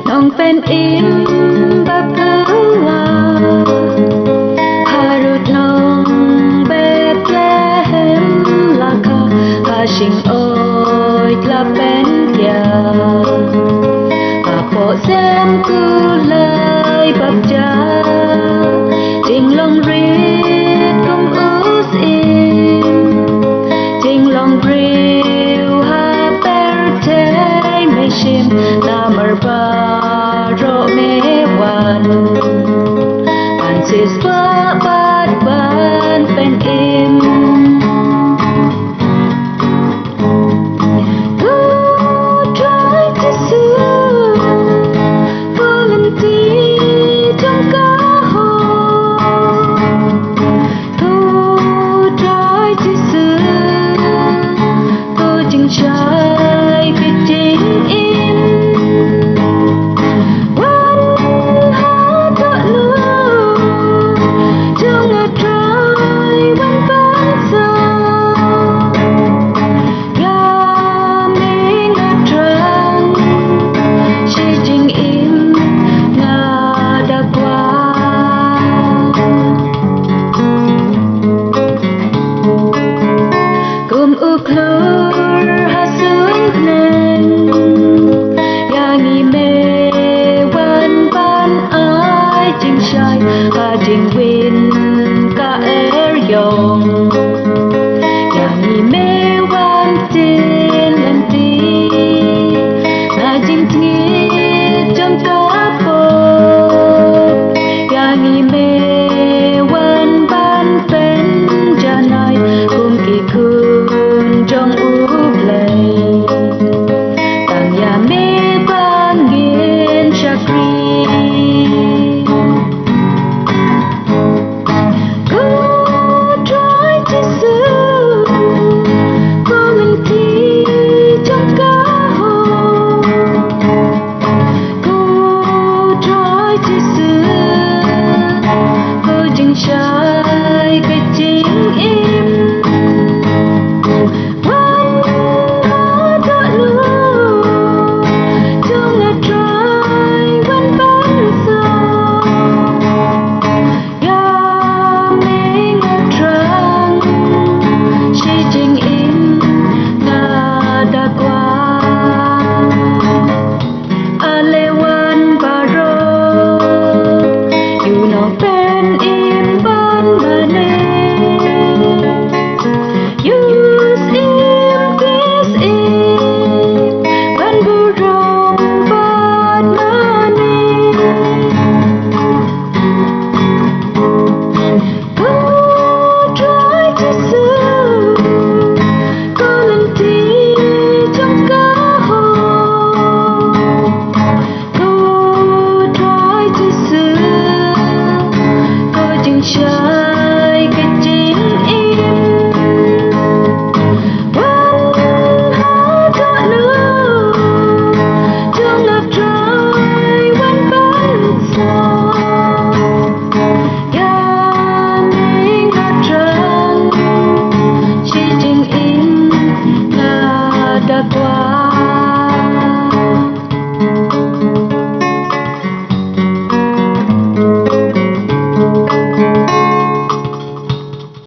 nong pen im bapua harut nong Bethlehem laka hashing oi tla pen ya apo sem ku lai bap ja ting long rit kum us in ting long riu ha per te me shim na mar ba ro me wan and sis